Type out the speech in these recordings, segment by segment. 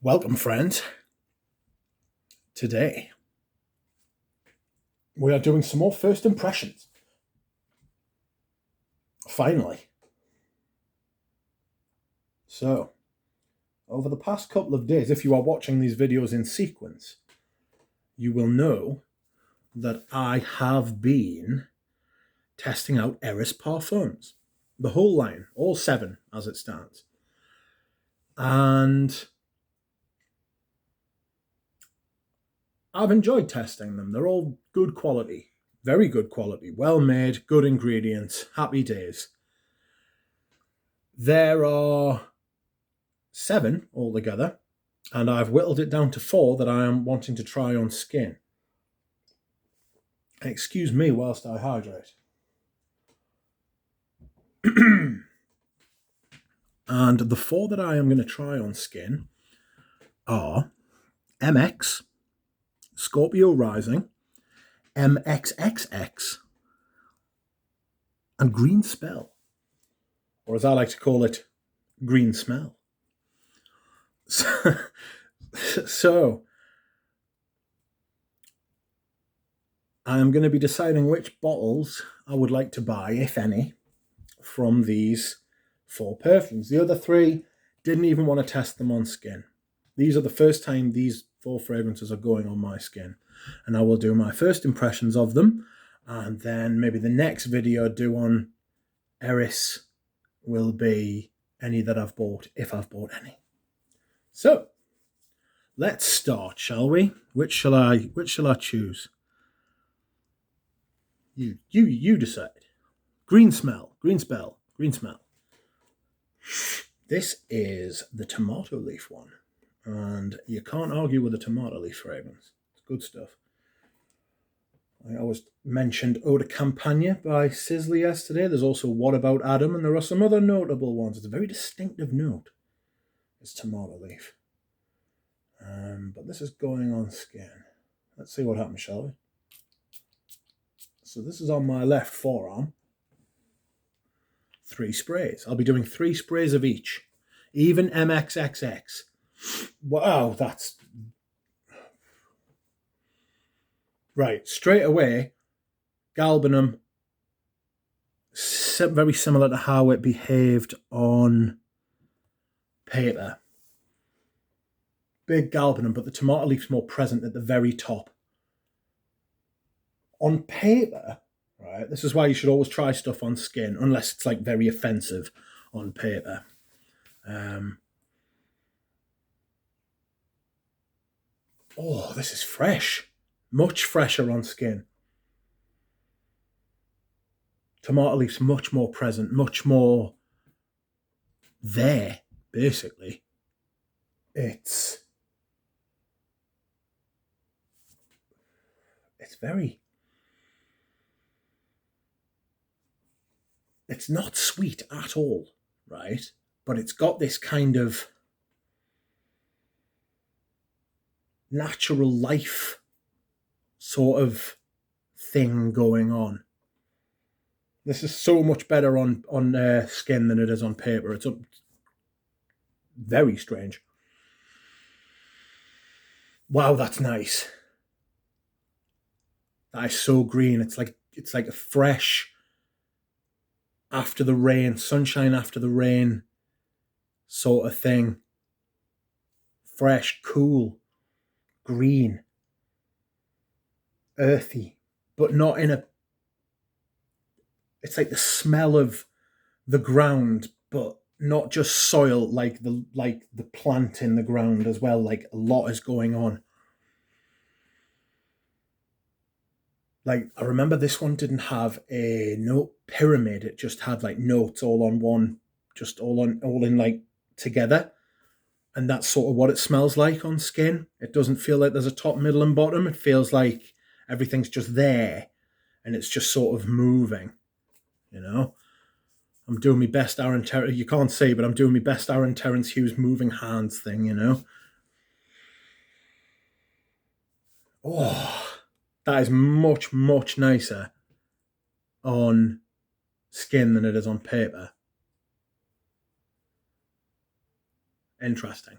Welcome, friends. Today, we are doing some more first impressions. Finally. So, over the past couple of days, if you are watching these videos in sequence, you will know that I have been testing out Eris Parfums. The whole line, all 7 as it stands. And I've enjoyed testing them. They're all good quality, very good quality, well made, good ingredients, happy days. There are 7 altogether, and I've whittled it down to 4 that I am wanting to try on skin. Excuse me whilst I hydrate. And the 4 that I am going to try on skin are Mxxx, Scorpio Rising, Mxxx, and Green Spell, or as I like to call it, Green Smell. So I am going to be deciding which bottles I would like to buy, if any, from these 4 perfumes. The other 3 didn't even want to test them on skin. These are the first time these 4 fragrances are going on my skin, and I will do my first impressions of them, and then maybe the next video I do on Eris will be any that I've bought, if I've bought any. So let's start, shall we? Which shall I choose? You decide. Green Spell. This is the tomato leaf one, and you can't argue with a tomato leaf fragrance. It's good stuff. I always mentioned Eau de Campagne by Sizzler yesterday. There's also What About Adam, and there are some other notable ones. It's a very distinctive note. It's tomato leaf. But this is going on skin. Let's see what happens, shall we? So this is on my left forearm. 3 sprays. I'll be doing 3 sprays of each. Even Mxxx. Wow, that's... Right, straight away, galbanum, very similar to how it behaved on paper. Big galbanum, but the tomato leaf's more present at the very top. On paper, right, this is why you should always try stuff on skin, unless it's like very offensive on paper. Oh, this is fresh. Much fresher on skin. Tomato leaf's much more present, much more there, basically. It's very... It's not sweet at all, right? But it's got this kind of natural life sort of thing going on. This is so much better on skin than it is on paper. It's very strange. Wow, that's nice. That is so green. It's like a fresh after the rain, sunshine after the rain sort of thing. Fresh, cool, green, earthy, but not in a... It's like the smell of the ground, but not just soil, like the plant in the ground as well. Like a lot is going on. Like, I remember this one didn't have a note pyramid. It just had like notes all on one, just all in like together. And that's sort of what it smells like on skin. It doesn't feel like there's a top, middle, and bottom. It feels like everything's just there, and it's just sort of moving, you know? I'm doing my best Aaron Terrence... You can't see, but I'm doing my best Aaron Terrence Hughes moving hands thing, you know? Oh, that is much, much nicer on skin than it is on paper. Interesting.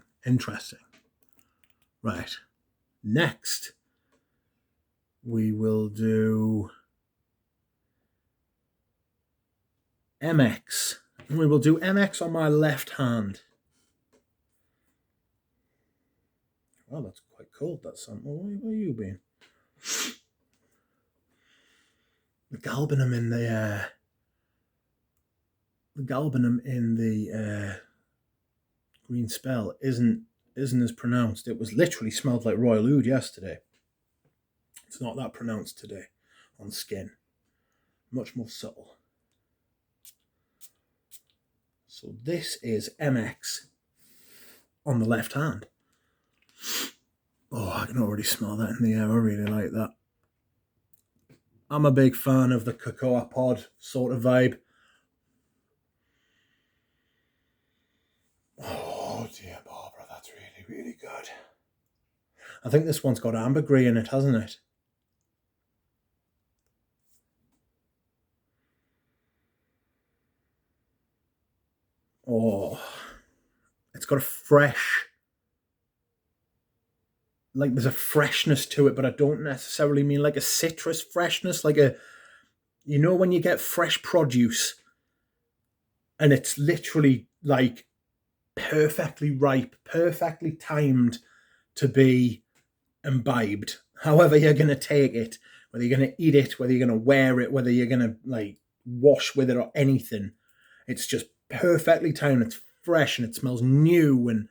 Right. Next, we will do Mxxx. And we will do Mxxx on my left hand. Oh, that's quite cold, that sample. Where are you been? The galbanum in the green spell isn't as pronounced. It was literally smelled like royal oud yesterday. It's not that pronounced today on skin. Much more subtle. So this is Mxxx on the left hand. Oh, I can already smell that in the air. I really like that. I'm a big fan of the cocoa pod sort of vibe. Oh dear, Barbara, that's really, really good. I think this one's got ambergris in it, hasn't it? Oh, it's got a fresh, like there's a freshness to it, but I don't necessarily mean like a citrus freshness, like a, you know, when you get fresh produce and it's literally like perfectly ripe, perfectly timed to be imbibed. However you're going to take it, whether you're going to eat it, whether you're going to wear it, whether you're going to like wash with it or anything, it's just perfectly timed. It's fresh and it smells new and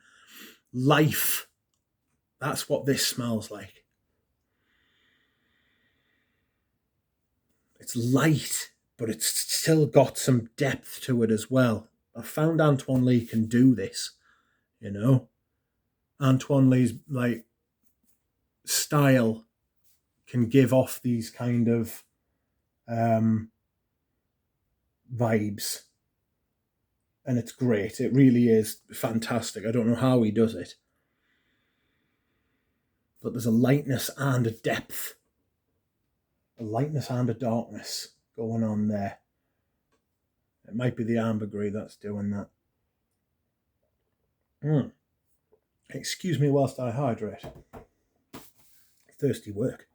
life. That's what this smells like. It's light, but it's still got some depth to it as well. I found Antoine Lee can do this, you know. Antoine Lee's like style can give off these kind of vibes, and it's great. It really is fantastic. I don't know how he does it, but there's a lightness and a depth, a lightness and a darkness going on there. It might be the ambergris that's doing that. Excuse me whilst I hydrate. Thirsty work.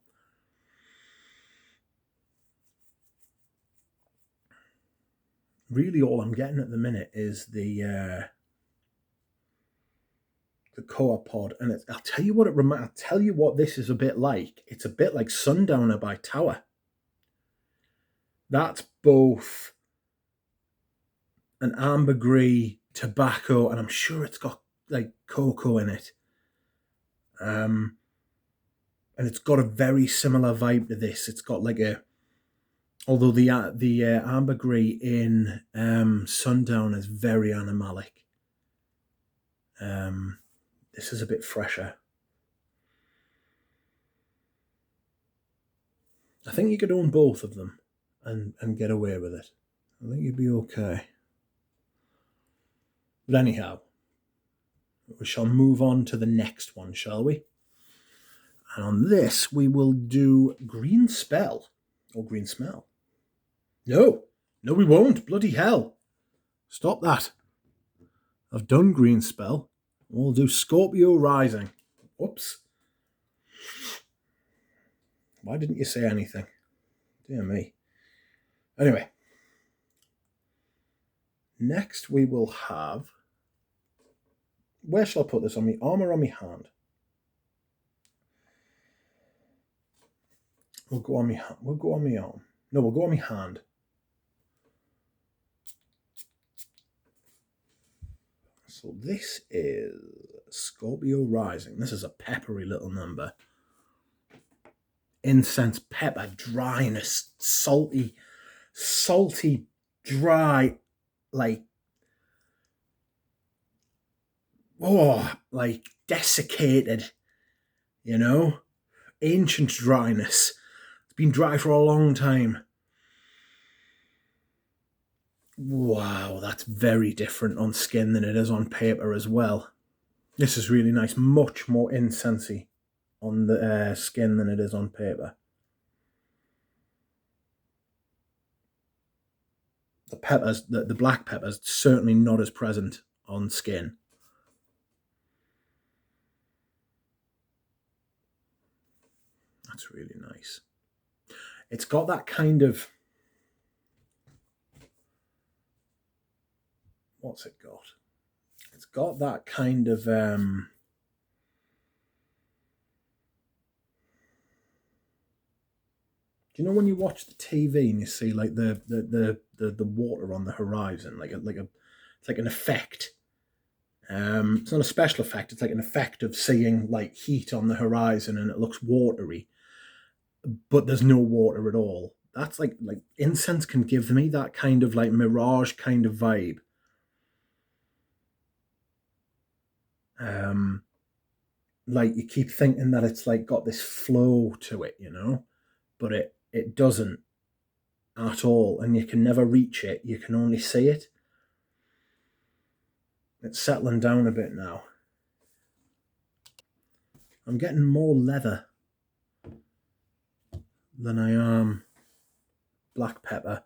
Really all I'm getting at the minute is the cocoa pod, and I'll tell you what I'll tell you what this is a bit like. It's a bit like Sundowner by Tower. That's both an ambergris tobacco, and I'm sure it's got like cocoa in it. And it's got a very similar vibe to this. It's got like a, although the ambergris in Sundown is very animalic. This is a bit fresher. I think you could own both of them and get away with it. I think you'd be okay. But anyhow, we shall move on to the next one, shall we? And on this, we will do Green Spell or Green Smell. No, we won't. Bloody hell. Stop that. I've done Green Spell. We'll do Scorpio Rising. Whoops. Why didn't you say anything? Dear me. Anyway. Next we will have... Where shall I put this? On my arm or on my hand? We'll go on my arm. No, we'll go on my hand. So this is Scorpio Rising. This is a peppery little number. Incense, pepper, dryness, salty, dry, like desiccated, you know? Ancient dryness. It's been dry for a long time. Wow, that's very different on skin than it is on paper as well. This is really nice, much more incensey on the skin than it is on paper. The peppers, the black peppers, certainly not as present on skin. That's really nice. It's got that kind of, what's it got? It's got that kind of do you know when you watch the TV and you see like the water on the horizon, like it's like an effect. It's not a special effect. It's like an effect of seeing like heat on the horizon and it looks watery, but there's no water at all. That's like incense can give me that kind of like mirage kind of vibe. Like you keep thinking that it's like got this flow to it, you know, but it doesn't at all, and you can never reach it. You can only see it. It's settling down a bit now. I'm getting more leather than I am black pepper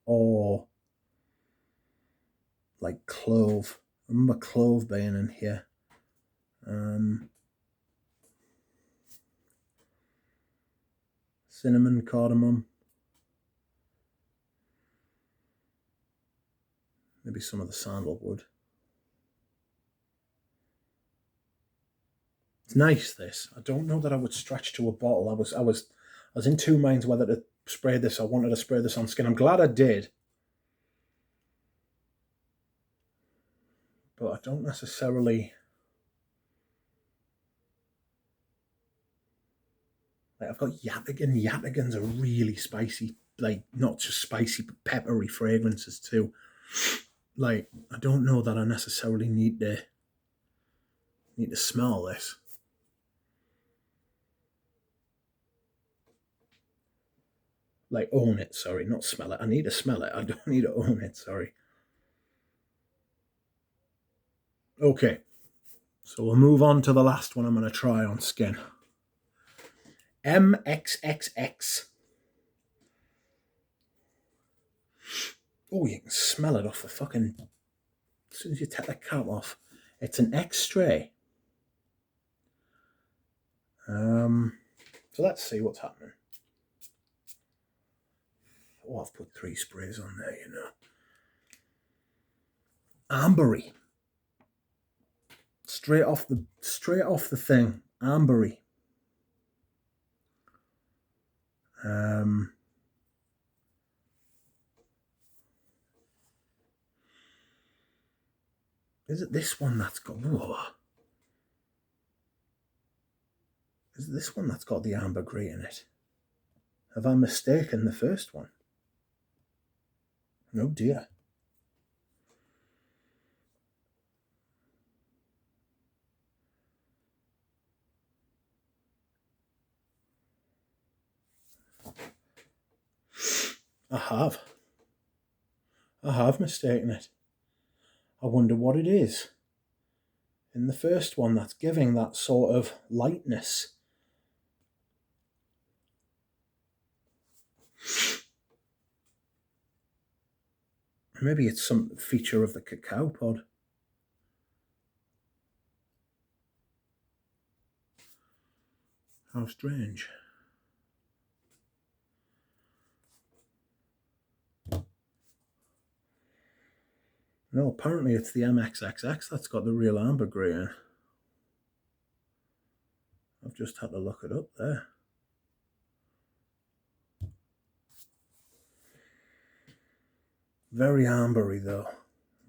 or like clove. I remember clove being in here. Cinnamon, cardamom. Maybe some of the sandalwood. It's nice, this. I don't know that I would stretch to a bottle. I was in two minds whether to spray this. I wanted to spray this on skin. I'm glad I did. But I don't necessarily... Like, I've got Yataghan. Yataghans are really spicy. Like, not just spicy, but peppery fragrances too. Like, I don't know that I necessarily need to smell this. Like, own it, sorry, not smell it. I need to smell it. I don't need to own it, sorry. Okay, so we'll move on to the last one I'm going to try on skin. Mxxx. Oh, you can smell it off the fucking... As soon as you take the cap off. It's an X-Stray. So let's see what's happening. Oh, I've put 3 sprays on there, you know. Ambery. Straight off the thing. Ambery. Is it this one that's got... Whoa. Is it this one that's got the ambergris in it? Have I mistaken the first one? Oh dear. I have mistaken it. I wonder what it is. In the first one, that's giving that sort of lightness. Maybe it's some feature of the cacao pod. How strange. No, apparently it's the Mxxx that's got the real ambergris in. I've just had to look it up there. Very ambery though.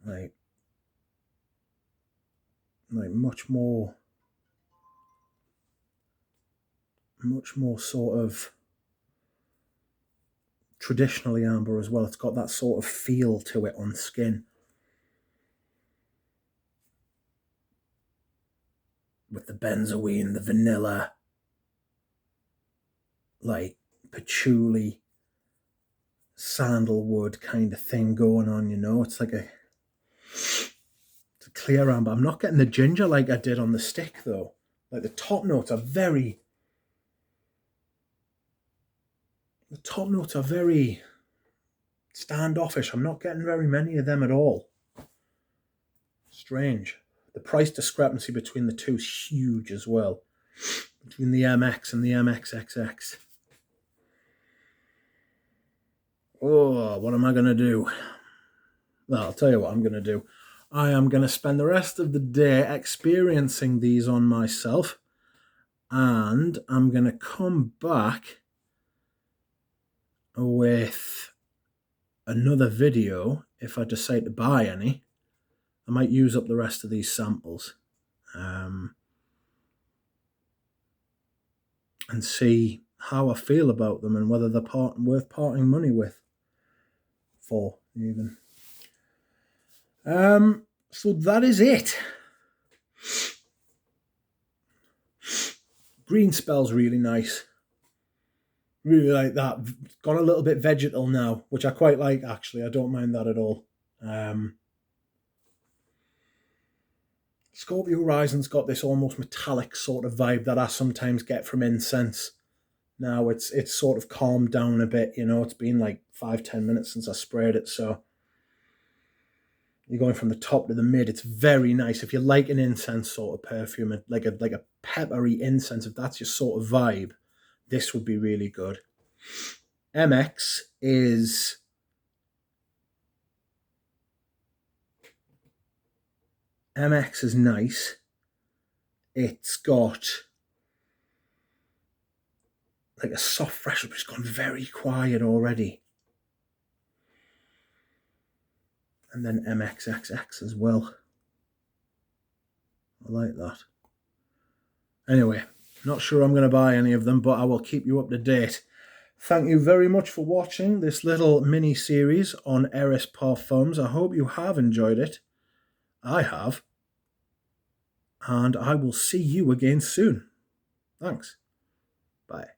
Like much more sort of traditionally amber as well. It's got that sort of feel to it on skin. With the benzoin, the vanilla, like patchouli, sandalwood kind of thing going on, you know. It's like it's a clear amber. I'm not getting the ginger like I did on the stick though. Like the top notes are very standoffish. I'm not getting very many of them at all. Strange. The price discrepancy between the two is huge as well. between the Mxxx and the Mxxx. Oh, what am I going to do? Well, I'll tell you what I'm going to do. I am going to spend the rest of the day experiencing these on myself, and I'm going to come back with another video if I decide to buy any. I might use up the rest of these samples and see how I feel about them and whether they're worth parting money with for even. So that is it. Green smells really nice. Really like that. Gone a little bit vegetal now, which I quite like actually. I don't mind that at all. Scorpio Rising's got this almost metallic sort of vibe that I sometimes get from incense. Now it's sort of calmed down a bit, you know. It's been like 5-10 minutes since I sprayed it, so you're going from the top to the mid. It's very nice. If you like an incense sort of perfume, like a peppery incense, if that's your sort of vibe, this would be really good. Mxxx is nice. It's got like a soft freshness, but it's gone very quiet already. And then Mxxx as well. I like that. Anyway, not sure I'm going to buy any of them, but I will keep you up to date. Thank you very much for watching this little mini series on Eris Parfums. I hope you have enjoyed it. I have. And I will see you again soon. Thanks. Bye.